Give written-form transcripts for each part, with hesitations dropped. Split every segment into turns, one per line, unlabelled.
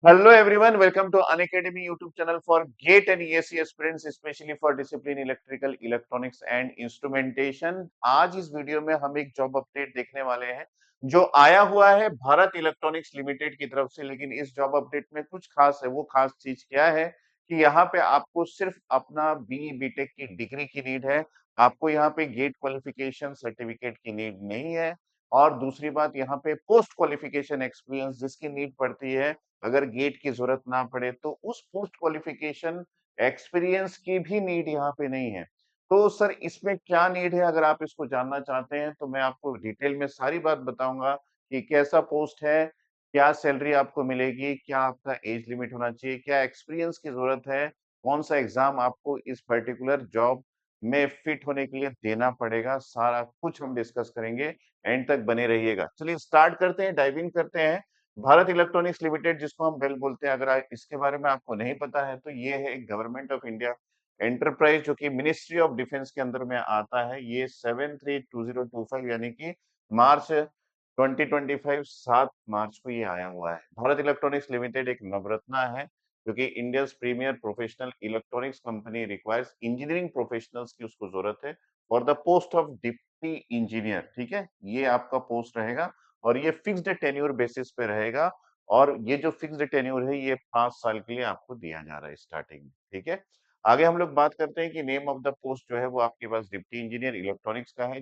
Hello everyone, welcome to Unacademy YouTube channel for GATE and ESE aspirants, especially for discipline electrical, electronics and instrumentation। आज इस video में हम एक job update देखने वाले हैं जो आया हुआ है भारत इलेक्ट्रॉनिक्स लिमिटेड की तरफ से। लेकिन इस जॉब अपडेट में कुछ खास है। वो खास चीज क्या है कि यहाँ पे आपको सिर्फ अपना बी बीटेक की डिग्री की नीड है। आपको यहाँ पे गेट क्वालिफिकेशन सर्टिफिकेट की नीड नहीं है। और दूसरी बात, यहाँ पे पोस्ट क्वालिफिकेशन एक्सपीरियंस जिसकी नीड पड़ती है अगर गेट की जरूरत ना पड़े, तो उस पोस्ट क्वालिफिकेशन एक्सपीरियंस की भी नीड यहाँ पे नहीं है। तो सर इसमें क्या नीड है, अगर आप इसको जानना चाहते हैं तो मैं आपको डिटेल में सारी बात बताऊंगा कि कैसा पोस्ट है, क्या सैलरी आपको मिलेगी, क्या आपका एज लिमिट होना चाहिए, क्या एक्सपीरियंस की जरूरत है, कौन सा एग्जाम आपको इस पर्टिकुलर जॉब में फिट होने के लिए देना पड़ेगा, सारा कुछ हम डिस्कस करेंगे। एंड तक बने रहिएगा। चलिए स्टार्ट करते हैं, डाइव इन करते हैं। भारत इलेक्ट्रॉनिक्स लिमिटेड जिसको हम बेल बोलते हैं, अगर इसके बारे में आपको नहीं पता है तो ये है एक गवर्नमेंट ऑफ इंडिया एंटरप्राइज जो कि मिनिस्ट्री ऑफ डिफेंस के अंदर में आता है। ये 732025 यानी कि मार्च 2025 7 मार्च को ये आया हुआ है। भारत इलेक्ट्रॉनिक्स लिमिटेड एक नवरत्ना है क्योंकि India premier professional electronics company requires engineering professionals की उसको जरूरत है for the post of deputy engineer. ठीक है, ये आपका पोस्ट रहेगा और ये फिक्स्ड टेन्योर बेसिस पे रहेगा। और ये जो फिक्स्ड टेन्योर है ये 5 साल के लिए आपको दिया जा रहा है स्टार्टिंग में। ठीक है, आगे हम लोग बात करते हैं कि नेम ऑफ द पोस्ट जो है वो आपके पास डिप्टी इंजीनियर इलेक्ट्रॉनिक्स का है,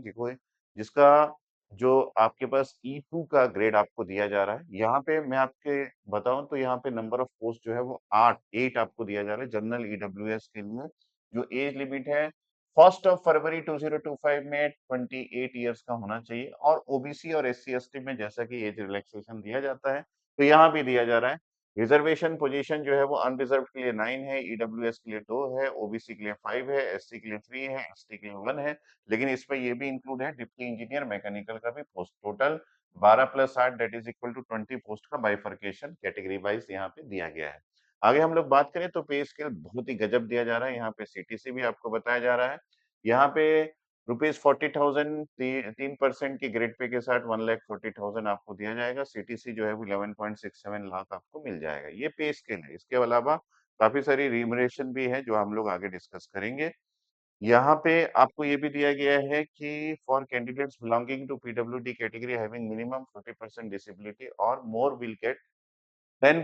जिसका जो आपके पास E2 का ग्रेड आपको दिया जा रहा है। यहाँ पे मैं आपके बताऊं तो यहाँ पे नंबर ऑफ पोस्ट जो है वो 8 आपको दिया जा रहा है जनरल ईडब्ल्यूएस के लिए। जो एज लिमिट है 1 फरवरी 2025 में 28 ईयर्स का होना चाहिए। और ओबीसी और एससी एसटी में जैसा कि एज रिलैक्सेशन दिया जाता है तो यहाँ भी दिया जा रहा है। रिजर्वेशन पोजीशन जो है वो अनरिजर्व के लिए 9 है, ईडब्ल्यूएस के लिए 2 है, ओबीसी के लिए 5 है, एससी के लिए 3 है, एसटी के लिए 1 है। लेकिन इसमें ये भी इंक्लूड है डिप्टी इंजीनियर मैकेनिकल का भी post. Total 12+8 that is equal to 20 post का बाइफर्केशन कैटेगरी वाइज यहाँ पे दिया गया है। आगे हम लोग बात करें तो पे स्केल बहुत ही गजब दिया जा रहा है। यहाँ पे सीटीसी भी आपको बताया जा रहा है। यहाँ पे ₹40,000 3% की ग्रेड पे के साथ 1,40,000 आपको दिया जाएगा। सीटीसी जो है वो 11.67 लाख आपको मिल जाएगा। ये पे स्केल है। इसके अलावा काफी सारी रिमरेशन भी है जो हम लोग आगे डिस्कस करेंगे। यहाँ पे आपको ये भी दिया गया है कि for candidates belonging to PWD category having minimum 40% disability और मोर विल गेट 10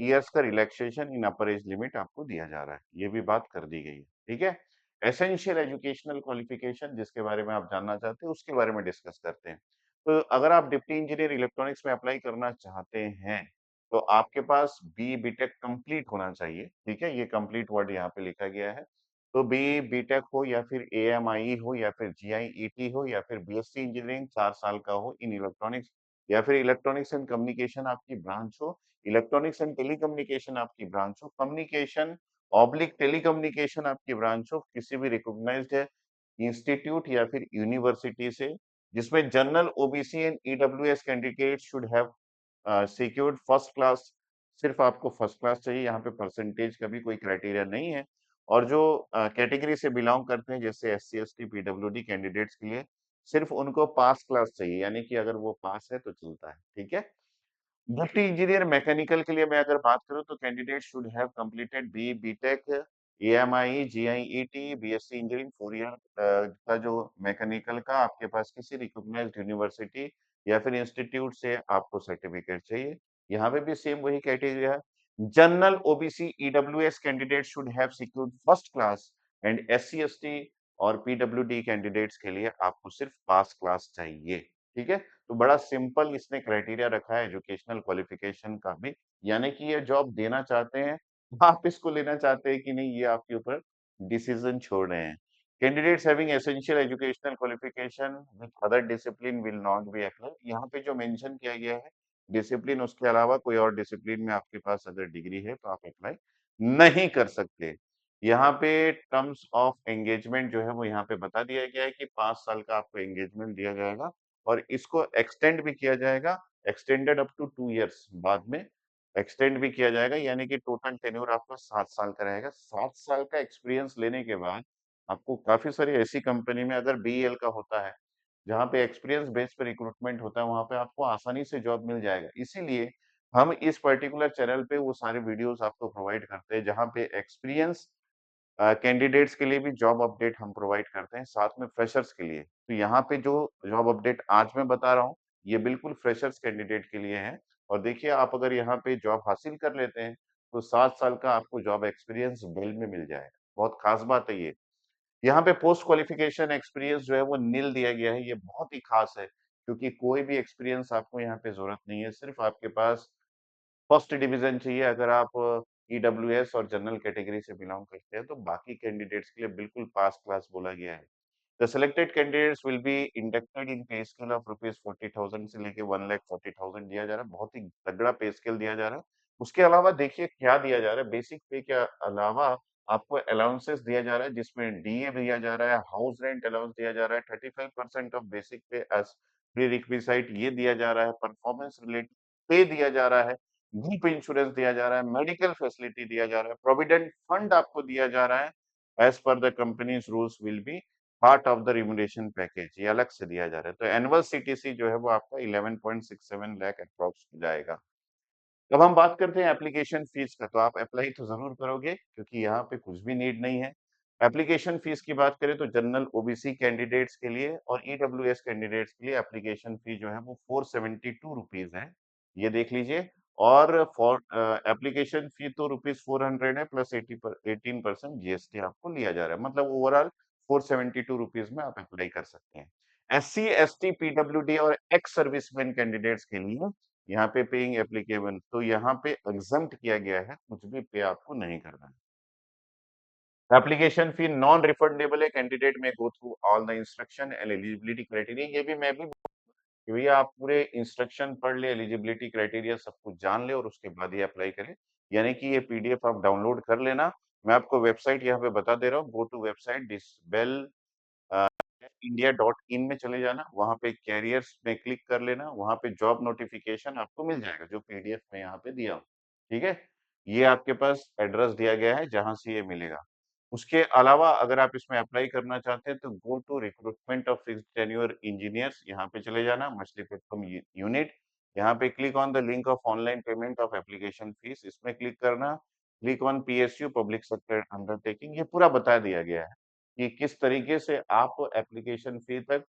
इयर्स का relaxation in upper age limit आपको दिया जा रहा है। ये भी बात कर दी गई है। ठीक है, एसेंशियल एजुकेशनल क्वालिफिकेशन जिसके बारे में आप जानना चाहते हैं उसके बारे में डिस्कस करते हैं। तो अगर आप डिप्टी इंजीनियर इलेक्ट्रॉनिक्स में अप्लाई करना चाहते हैं तो आपके पास बी बीटेक कंप्लीट होना चाहिए। ठीक है, ये कंप्लीट वर्ड यहाँ पे लिखा गया है। तो बी बीटेक हो या फिर एएमआई हो या फिर जीआईईटी हो या फिर बीएससी इंजीनियरिंग 4 साल का हो इन इलेक्ट्रॉनिक्स, या फिर इलेक्ट्रॉनिक्स एंड कम्युनिकेशन आपकी ब्रांच हो, इलेक्ट्रॉनिक्स एंड टेलीकम्युनिकेशन आपकी ब्रांच हो, कम्युनिकेशन ऑब्लिक टेलीकम्युनिकेशन आपकी ब्रांच हो, किसी भी रिकॉग्नाइज्ड इंस्टीट्यूट या फिर यूनिवर्सिटी से, जिसमें general OBC and EWS candidate should have secured first class. सिर्फ आपको फर्स्ट क्लास चाहिए, यहाँ पे परसेंटेज का भी कोई क्राइटेरिया नहीं है। और जो कैटेगरी से बिलोंग करते हैं जैसे S C S T PWD candidates के लिए सिर्फ उनको पास क्लास चाहिए, यानी कि अगर वो पास है तो चलता है। ठीक है, डिप्टी इंजीनियर मैकेनिकल के लिए मैं अगर बात करूं तो candidate should have completed B BTech AMIE GIET BSc engineering 4 year का जो मैकेनिकल का आपके पास किसी रिकॉग्नाइज्ड यूनिवर्सिटी या फिर इंस्टीट्यूट से आपको सर्टिफिकेट चाहिए। यहाँ पे भी सेम वही क्राइटेरिया है। General OBC EWS candidate should have secured first class and SC ST और पीडब्ल्यूडी कैंडिडेट्स के लिए आपको सिर्फ पास क्लास चाहिए। ठीक है, तो बड़ा सिंपल इसने क्राइटेरिया रखा है एजुकेशनल क्वालिफिकेशन का भी। यानी कि ये जॉब देना चाहते हैं, आप इसको लेना चाहते हैं कि नहीं, ये आपके ऊपर डिसीजन छोड़ रहे हैं। Candidates having essential educational qualification with other discipline will not be apply. यहाँ पे जो मेंशन किया गया है डिसिप्लिन, उसके अलावा कोई और डिसिप्लिन में आपके पास अगर डिग्री है तो आप अप्लाई नहीं कर सकते। यहाँ पे टर्म्स ऑफ एंगेजमेंट जो है वो यहाँ पे बता दिया गया है कि 5 साल का आपको एंगेजमेंट दिया जाएगा और इसको एक्सटेंड भी किया जाएगा, एक्सटेंडेड अप टू 2 इयर्स बाद में एक्सटेंड भी किया जाएगा। यानी कि टोटल टेन्योर आपका 7 साल का रहेगा। 7 साल का एक्सपीरियंस लेने के बाद आपको काफी सारी ऐसी कंपनी में अगर बीईएल का होता है जहाँ पे एक्सपीरियंस बेस पे रिक्रूटमेंट होता है, वहां पे आपको आसानी से जॉब मिल जाएगा। इसीलिए हम इस पर्टिकुलर चैनल पे वो सारे वीडियोस आपको प्रोवाइड करते हैं जहाँ पे एक्सपीरियंस कैंडिडेट्स के लिए भी जॉब अपडेट हम प्रोवाइड करते हैं, साथ में फ्रेशर्स के लिए। तो यहाँ पे जो जॉब अपडेट आज मैं बता रहा हूँ, ये बिल्कुल फ्रेशर्स कैंडिडेट के लिए है। और देखिए आप अगर यहाँ पे जॉब हासिल कर लेते हैं, तो 7 साल का आपको जॉब एक्सपीरियंस बेल में मिल जाएगा। बहुत खास बात है ये। यहाँ पे पोस्ट क्वालिफिकेशन एक्सपीरियंस जो है वो निल दिया गया है, ये बहुत ही खास है, क्योंकि कोई भी एक्सपीरियंस आपको यहाँ पे ज़रूरत नहीं है, सिर्फ आपके पास फर्स्ट डिवीजन चाहिए। अगर आप ईडब्ल्यूएस और जनरल कैटेगरी से बिलोंग करते हैं, तो बाकी कैंडिडेट्स के लिए बिल्कुल पास क्लास बोला गया है। The selected candidates will B inducted इन पे स्केल ऑफ रुपीज 40,000 से लेके 1,40,000 दिया जा रहा है। बहुत ही तगड़ा पे स्केल दिया जा रहा है। उसके अलावा देखिए क्या दिया जा रहा है, बेसिक पे के अलावा आपको अलाउंसेस दिया जा रहा है, जिसमें डीए दिया जा रहा है, हाउस रेंट अलाउंस दिया जा रहा है, 35% ऑफ बेसिक पे एज प्री रिक्विजिट ये दिया जा रहा है, परफॉर्मेंस रिलेटेड पे दिया जा रहा है, ग्रुप इंश्योरेंस दिया जा रहा है, मेडिकल फैसिलिटी दिया जा रहा है, प्रोविडेंट फंड आपको दिया जा रहा है, as per the companies rules will be part of the remuneration package, ये अलग से दिया जा रहा है। तो एनुअल सीटीसी जो है वो आपका 11.67 लाख अप्रॉक्स जाएगा। अब हम बात करते हैं एप्लीकेशन फीस का, तो आप अप्लाई तो जरूर करोगे क्योंकि यहाँ पे कुछ भी नीड नहीं है। एप्लीकेशन फीस की बात करें तो जनरल ओबीसी कैंडिडेट्स के लिए और ईडब्ल्यूएस कैंडिडेट्स के लिए एप्लीकेशन फी जो है वो 472 रुपीज है, ये देख लीजिए। और फॉर एप्लीकेशन फी तो रुपीज 400 है, प्लस 18% जीएसटी आपको लिया जा रहा है, मतलब ओवरऑल 472 रुपीज में आप अप्लाई कर सकते हैं। SC ST PWD और एक्स सर्विसमैन कैंडिडेट्स के लिए यहाँ पे पेइंग एप्लीकेबल, तो यहाँ पे एग्जम्प्ट किया गया है, कुछ भी पे आपको नहीं करना है। एप्लीकेशन फी नॉन रिफंडेबल है, कैंडिडेट में go through all the instruction and eligibility criteria, ये भी मैं भी कि भैया आप पूरे इंस्ट्रक्शन पढ़ ले, एलिजिबिलिटी क्राइटेरिया सब कुछ जान ले और उसके बाद ही अप्लाई करें। यानी कि ये पीडीएफ आप डाउनलोड कर लेना। मैं आपको वेबसाइट यहाँ पे बता दे रहा हूँ, गो टू वेबसाइट डिसबेल india.in में चले जाना, वहां पे कैरियर्स में क्लिक कर लेना, वहां पे जॉब नोटिफिकेशन आपको मिल जाएगा जो पीडीएफ में यहाँ पे दिया हूँ। ठीक है, ये आपके पास एड्रेस दिया गया है जहां से ये मिलेगा। उसके अलावा अगर आप इसमें अप्लाई करना चाहते हैं तो go to recruitment of fixed tenure engineers, यहाँ पे चले जाना, मछलीपट्टनम यूनिट, यहाँ पे click on the link of online payment of application fees, इसमें क्लिक करना, click on PSU public sector undertaking, ये पूरा बता दिया गया है कि किस तरीके से आप एप्लीकेशन फी तक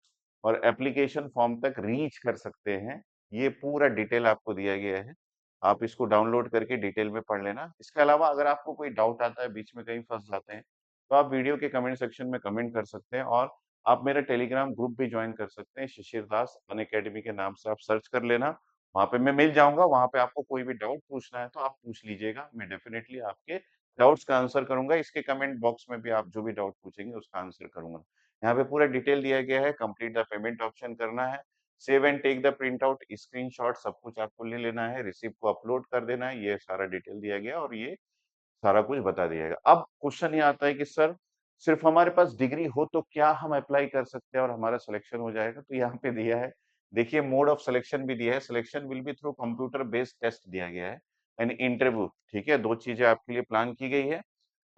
और एप्लीकेशन फॉर्म तक रीच कर सकते हैं, ये पूरा डिटेल आपको दिया गया है। आप इसको डाउनलोड करके डिटेल में पढ़ लेना। इसके अलावा अगर आपको कोई डाउट आता है, बीच में कहीं फंस जाते हैं, तो आप वीडियो के कमेंट सेक्शन में कमेंट कर सकते हैं और आप मेरा टेलीग्राम ग्रुप भी ज्वाइन कर सकते हैं, शिशिर दास अनअकैडमी के नाम से आप सर्च कर लेना, वहाँ पे मैं मिल जाऊँगा। वहाँ पे आपको कोई भी डाउट पूछना है तो आप पूछ लीजिएगा, मैं डेफिनिटली आपके डाउट्स का आंसर करूँगा। इसके कमेंट बॉक्स में भी आप जो भी डाउट पूछेंगे उसका आंसर करूँगा। यहाँ पे पूरा डिटेल दिया गया है, कंप्लीट द पेमेंट ऑप्शन करना है, save and take the print out, screenshot सब कुछ आपको ले लेना है, रिसिप्ट को अपलोड कर देना है, ये सारा डिटेल दिया गया और ये सारा कुछ बता दिया जाएगा। अब क्वेश्चन ये आता है कि सर सिर्फ हमारे पास डिग्री हो तो क्या हम अप्लाई कर सकते हैं और हमारा सिलेक्शन हो जाएगा? तो यहाँ पे दिया है, देखिए मोड ऑफ सिलेक्शन भी दिया है, selection will be through computer based test दिया गया है एंड इंटरव्यू, ठीक है, 2 चीजें आपके लिए प्लान की गई है।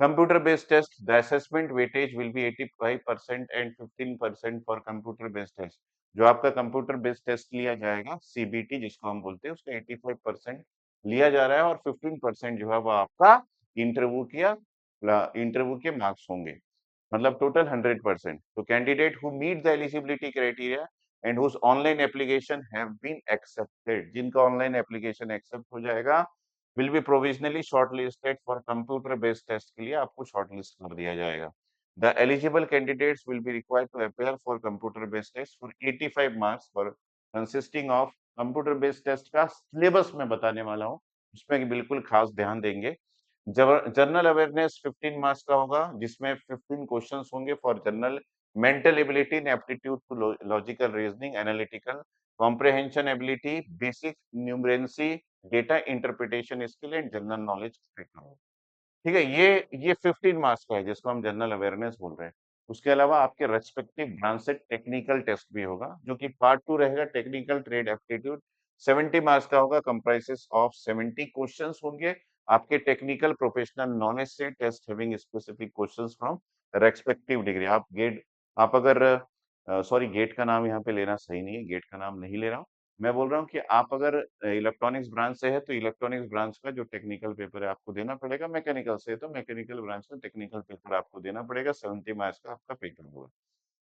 Computer based test, the assessment weightage will be 85% and 15% for computer based test. जो आपका कंप्यूटर बेस्ड टेस्ट लिया जाएगा सीबीटी जिसको हम बोलते हैं, उसका 85% लिया जा रहा है और 15% जो है वो आपका इंटरव्यू के मार्क्स होंगे, मतलब टोटल 100%। तो candidate who meet the eligibility criteria and whose online application have been accepted, जिनका ऑनलाइन एप्लीकेशन एक्सेप्ट हो जाएगा, will be provisionally shortlisted for computer based test के लिए आपको शॉर्टलिस्ट कर दिया जाएगा। The eligible candidates will be required to appear for computer based test for 85 marks for consisting of computer based test का syllabus मैं बताने वाला हूँ, उसमें बिल्कुल खास ध्यान देंगे। जनरल अवेयरनेस 15 मार्क्स का होगा, जिसमें 15 क्वेश्चंस होंगे for general mental ability and aptitude to logical reasoning, analytical comprehension ability, basic numeracy, data interpretation skill and general knowledge. ठीक है, ये 15 मार्क्स का है जिसको हम जनरल अवेयरनेस बोल रहे हैं। उसके अलावा आपके रेस्पेक्टिव ब्रांच से टेक्निकल टेस्ट भी होगा जो कि पार्ट 2 रहेगा, टेक्निकल ट्रेड एप्टीट्यूड 70 मार्क्स का होगा, कंप्राइजेस ऑफ 70 क्वेश्चंस होंगे आपके टेक्निकल प्रोफेशनल नॉलेज से, test having specific questions from respective degree. आप अगर सॉरी गेट का नाम यहाँ पे लेना सही नहीं है, गेट का नाम नहीं ले रहा हूँ। मैं बोल रहा हूँ कि आप अगर इलेक्ट्रॉनिक्स ब्रांच से है तो इलेक्ट्रॉनिक्स ब्रांच का जो टेक्निकल पेपर है आपको देना पड़ेगा, मैकेनिकल से है तो मैकेनिकल ब्रांच का टेक्निकल पेपर आपको देना पड़ेगा, 70 मार्क्स का आपका पेपर होगा।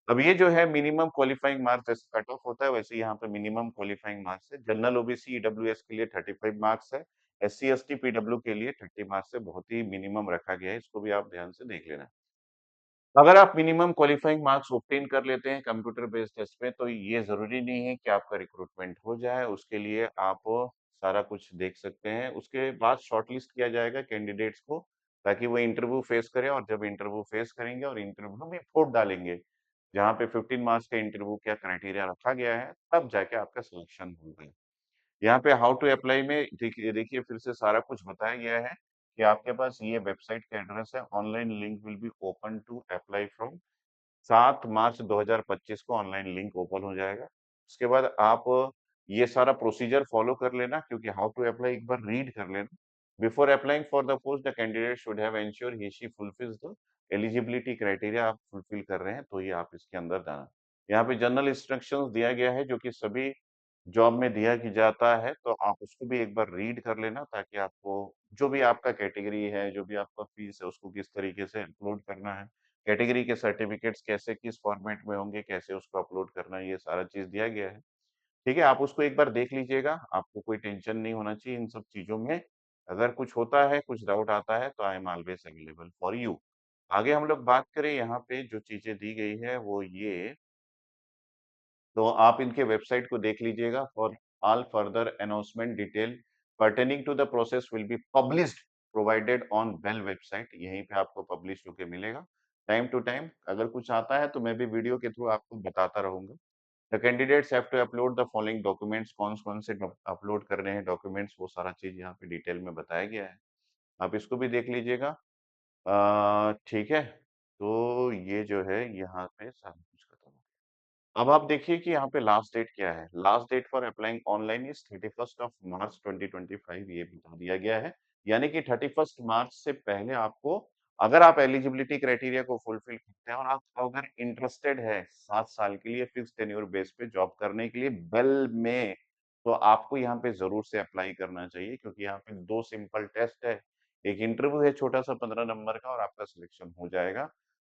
अब ये जो है मिनिमम क्वालिफाइंग मार्क्स जैसे कट ऑफ होता है वैसे यहाँ पे मिनिमम क्वालिफाइंग मार्क्स है। जनरल ओबीसी ईडब्ल्यूएस के लिए 35 मार्क्स है, एससी एसटी पीडब्ल्यू के लिए 30 मार्क्स है, बहुत ही मिनिमम रखा गया है, इसको भी आप ध्यान से देख लेना। अगर आप मिनिमम क्वालिफाइंग मार्क्स ऑब्टेन कर लेते हैं कंप्यूटर बेस्ड टेस्ट में तो ये ज़रूरी नहीं है कि आपका रिक्रूटमेंट हो जाए, उसके लिए आप सारा कुछ देख सकते हैं। उसके बाद शॉर्टलिस्ट किया जाएगा कैंडिडेट्स को ताकि वो इंटरव्यू फेस करें और जब इंटरव्यू फेस करेंगे और इंटरव्यू में वोट डालेंगे, जहाँ पे 15 मार्क्स का इंटरव्यू का क्राइटेरिया रखा गया है, तब जाके आपका सिलेक्शन होगा। यहाँ पे हाउ टू अप्लाई में देखिए देखिए फिर से सारा कुछ बताया गया है कि आपके पास ये वेबसाइट का एड्रेस है, online link will be open to apply from 7 March 2025 को ऑनलाइन लिंक ओपन हो जाएगा। उसके बाद आप ये सारा प्रोसीजर फॉलो कर लेना क्योंकि हाउ टू अप्लाई एक बार रीड कर लेना। Before applying for the post the candidate should have ensure he she fulfils the eligibility criteria आप फुलफिल कर रहे हैं तो ही आप इसके अंदर जाना। यहाँ पे जनरल इंस्ट्रक्शंस दिया गया है जो कि सभी जॉब में दिया कि जाता है तो आप उसको भी एक बार रीड कर लेना ताकि आपको जो भी आपका कैटेगरी है, जो भी आपका फीस है उसको किस तरीके से अपलोड करना है। कैटेगरी के सर्टिफिकेट्स कैसे किस फॉर्मेट में होंगे, कैसे उसको अपलोड करना है, ये सारा चीज़ दिया गया है। ठीक है, आप उसको एक बार देख लीजिएगा, आपको कोई टेंशन नहीं होना चाहिए इन सब चीज़ों में। अगर कुछ होता है, कुछ डाउट आता है तो I am always available for you. आगे हम लोग बात करें यहाँ पे जो चीज़ें दी गई है वो ये तो आप इनके वेबसाइट को देख लीजिएगा for all further announcement detail pertaining to the process will be published provided on BEL website यहीं पे आपको पब्लिश होके मिलेगा टाइम टू टाइम अगर कुछ आता है तो मैं भी वीडियो के थ्रू आपको बताता रहूंगा the candidates have to upload the following documents कौन कौन से अपलोड करने हैं डॉक्यूमेंट्स वो सारा चीज यहाँ पे डिटेल में बताया गया है आप इसको भी देख लीजिएगा ठीक है तो ये जो है यहाँ पे सारा कुछ खत्म हो अब आप देखिए कि यहाँ पे लास्ट डेट क्या है last date for applying online is 31st of March 2025 ये बता दिया गया है यानी कि 31st मार्च से पहले आपको अगर आप एलिजिबिलिटी क्राइटेरिया को फुलफिल करते हैं और आप अगर इंटरेस्टेड है 7 साल के लिए फिक्स टेन्योर बेस पे जॉब करने के लिए बेल में तो आपको यहाँ पे जरूर से अप्लाई करना चाहिए क्योंकि यहाँ पे 2 सिंपल टेस्ट है एक इंटरव्यू है छोटा सा 15 नंबर का और आपका सिलेक्शन हो जाएगा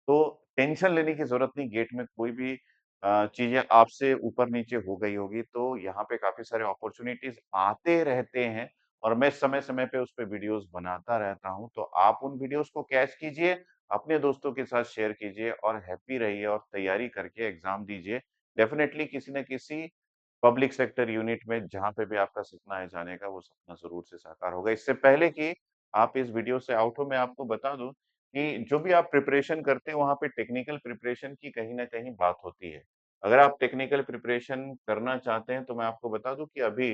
तो टेंशन लेने की जरूरत नहीं गेट में कोई भी चीज़ें आपसे ऊपर-नीचे हो गई होगी, तो यहाँ पे काफ़ी सारे अपॉर्च्युनिटीज़ आते रहते हैं और मैं समय-समय पे उस पे वीडियोज़ बनाता रहता हूँ। तो आप उन वीडियोज़ को कैच कीजिए, अपने दोस्तों के साथ शेयर कीजिए और हैप्पी रहिए और तैयारी करके एग्ज़ाम दीजिए। डेफ़िनेटली किसी न किसी पब्लिक सेक्टर यूनिट में जहाँ पे भी आपका सपना है जाने का, वो सपना ज़रूर से साकार होगा। इससे पहले कि आप इस वीडियो से आउट हो, मैं आपको बता दूँ कि जो भी आप प्रिपरेशन करते हैं, वहाँ पे टेक्निकल प्रिपरेशन की कहीं न कहीं बात होती है। अगर आप टेक्निकल प्रिपरेशन करना चाहते हैं, तो मैं आपको बता दूँ कि अभी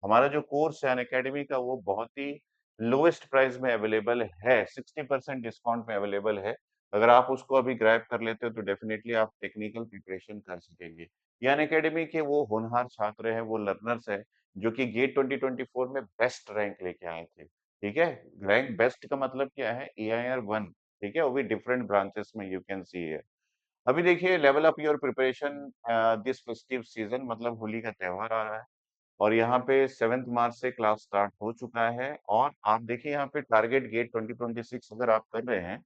हमारा जो कोर्स है अनअकैडमी का, वो बहुत ही लोएस्ट प्राइस में अवेलेबल है, 60% डिस्काउंट में अवेलेबल है। अगर आप उसको अभी ग्रैब कर लेते हो, तो डेफ़िनिटली आप टेक्निकल प्रिपरेशन कर सकेंगे। ये अनअकैडमी के वो होनहार छात्र हैं, वो लर्नर्स हैं, जो कि गेट 2024 में बेस्ट रैंक लेके आए थे। ठीक है? रैंक बेस्ट का मतलब क्या है? एआईआर 1 ठीक है? वो भी डिफरेंट ब्रांचेस में यू कैन सी हियर। अभी देखिए level up your preparation this festive season मतलब होली का त्योहार आ रहा है और यहाँ पे 7th मार्च से क्लास स्टार्ट हो चुका है और आप देखिए यहाँ पे टारगेट गेट 2026 अगर आप कर रहे हैं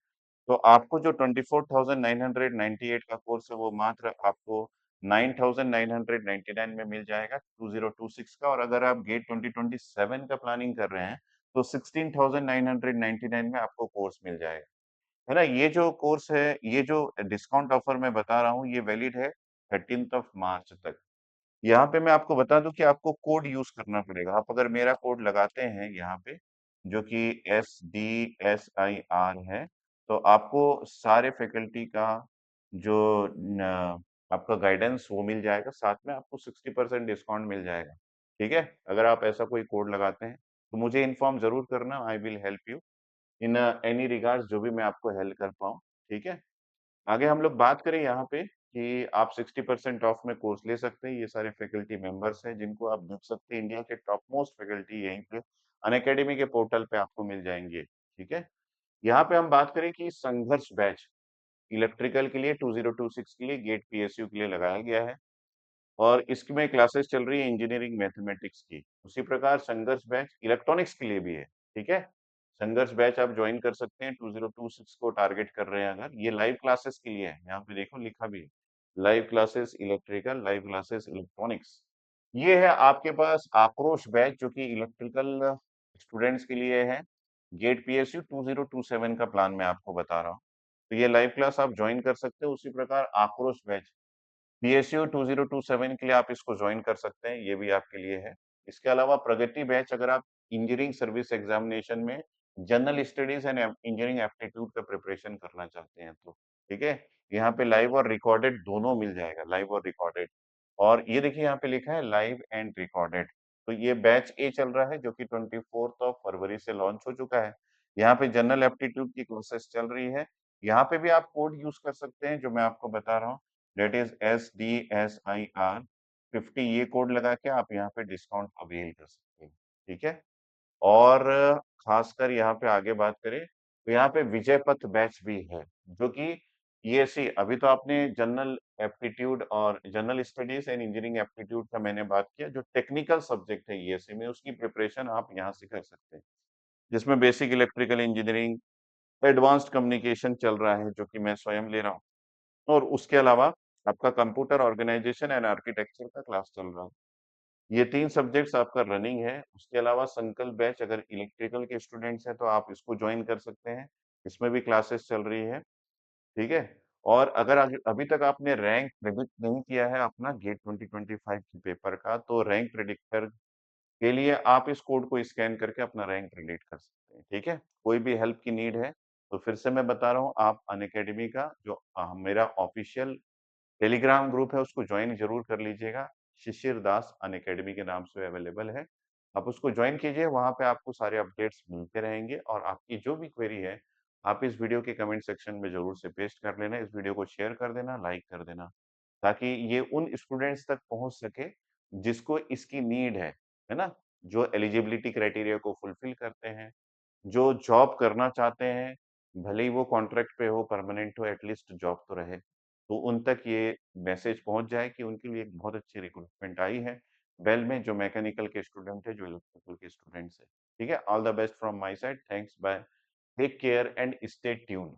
तो आपको जो 24,998 का कोर्स है वो मात्र आपको 9,999 में मिल जाएगा 2026 का और अगर आप गेट 2027 का प्लानिंग कर रहे हैं तो 16,999 में आपको कोर्स मिल जाएगा है ना? ये जो कोर्स है, ये जो डिस्काउंट ऑफर मैं बता रहा हूँ, ये वैलिड है 13th ऑफ मार्च तक। यहाँ पे मैं आपको बता दूँ कि आपको कोड यूज़ करना पड़ेगा। आप अगर मेरा कोड लगाते हैं यहाँ पे, जो कि SDSIR है, तो आपको सारे फैकल्टी का जो न आपका गाइडेंस वो मिल जाएगा, साथ में आपको 60% डिस्काउंट मिल जाएगा। ठीक है? अगर आप ऐसा कोई कोड लगाते हैं, तो मुझे इन्फॉर्म ज़रूर करना, I will help you. In any regards जो भी मैं आपको हेल्प कर पाऊँ, ठीक है? आगे हम लोग बात करें यहाँ पे कि आप 60% ऑफ में कोर्स ले सकते हैं, ये सारे फैकल्टी मेंबर्स हैं जिनको आप देख सकते हैं इंडिया के टॉप मोस्ट फैकल्टी यहीं पे अनअकैडमी के पोर्टल पे आपको मिल जाएँगे, ठीक है? यहाँ पे हम बात करें कि संघर्ष बैच इलेक्ट्रिकल के लिए 2026 के लिए गेट पीएसयू के लिए लगाया गया है। और इसमें क्लासेस चल रही है इंजीनियरिंग मैथमेटिक्स की। उसी प्रकार संघर्ष बैच इलेक्ट्रॉनिक्स के लिए भी है, ठीक है? संघर्ष बैच आप जॉइन कर सकते हैं 2026 को टारगेट कर रहे हैं अगर। ये लाइव क्लासेस के लिए है, यहाँ पे देखो लिखा भी है, live classes electrical, live classes electronics. ये है आपके पास आक्रोश बैच जो कि इलेक्ट्रिकल स्टूडेंट्स के लिए है। गेट पीएसयू 2027 का प्लान मैं आपको बता रहा हूँ। तो ये लाइव क्लास आप ज्वाइन कर सकते हो। उसी प्रकार आक्रोश बैच पीएसयू 2027 के लिए आप इसको ज्वाइन कर सकते हैं, ये भी आपके लिए है। इसके अलावा प्रगति बैच अगर आप इंजीनियरिंग सर्विस एग्जामिनेशन में general studies and engineering aptitude का प्रिपरेशन करना चाहते हैं तो, ठीक है? यहाँ पे लाइव और रिकॉर्डेड दोनों मिल जाएगा, लाइव और रिकॉर्डेड। और ये देखिए यहाँ पे लिखा है लाइव एंड रिकॉर्डेड। तो ये बैच ए चल रहा है जो कि 24 फरवरी से लॉन्च हो चुका है। यहाँ पे जनरल एप्टीट्यूड की क्लासेस चल रही है। यहाँ पे भी आप कोड यूज कर सकते हैं जो मैं आपको बता रहा हूँ, दैट इज SDSIR 50। ये कोड लगा के आप यहाँ पे डिस्काउंट अवेल कर सकते हैं, ठीक है? और खासकर यहाँ पे आगे बात करें तो यहाँ पे विजय पथ बैच भी है जो कि ईएससी, अभी तो आपने जनरल एप्टीट्यूड और general studies and engineering aptitude का मैंने बात किया, जो टेक्निकल सब्जेक्ट है ईएससी में उसकी प्रिपरेशन आप यहाँ से कर सकते हैं, जिसमें basic electrical engineering, advanced communication चल रहा है जो कि मैं स्वयं ले रहा हूँ, और उसके अलावा आपका कंप्यूटर ऑर्गेनाइजेशन एंड आर्किटेक्चर का क्लास चल रहा है। ये 3 सब्जेक्ट्स आपका रनिंग है। उसके अलावा संकल्प बैच अगर इलेक्ट्रिकल के स्टूडेंट्स हैं तो आप इसको जॉइन कर सकते हैं। इसमें भी क्लासेस चल रही है, ठीक है? और अगर अभी तक आपने रैंक प्रेडिक्ट नहीं किया है अपना गेट 2025 के पेपर का, तो रैंक प्रेडिक्टर के लिए आप इस कोड को स्कैन करके अपना रैंक प्रेडिक्ट कर सकते हैं, ठीक है? कोई भी हेल्प की नीड है, तो फिर से मैं बता रहा हूँ, आप अनअकैडमी का जो मेरा ऑफिशियल टेलीग्राम ग्रुप है उसको ज्वाइन जरूर कर लीजिएगा। शिशिर दास अनअकैडमी के नाम से अवेलेबल है। आप उसको ज्वाइन कीजिए, वहां पे आपको सारे अपडेट्स मिलते रहेंगे, और आपकी जो भी क्वेरी है आप इस वीडियो के कमेंट सेक्शन में जरूर से पेस्ट कर लेना। इस वीडियो को शेयर कर देना, लाइक कर देना, ताकि ये उन स्टूडेंट्स तक पहुंच सके जिसको इसकी नीड है ना? जो एलिजिबिलिटी क्राइटेरिया को फुलफिल करते हैं, जो जॉब करना चाहते हैं, भले ही वो कॉन्ट्रैक्ट पे हो, परमानेंट हो, एटलीस्ट जॉब तो रहे। तो उन तक ये मैसेज पहुँच जाए कि उनके लिए एक बहुत अच्छी रिक्रूटमेंट आई है, बेल में, जो मैकेनिकल के स्टूडेंट है, जो इलेक्ट्रिकल के स्टूडेंट्स हैं। ठीक है? All the best from my side, thanks, bye, take care and stay tuned.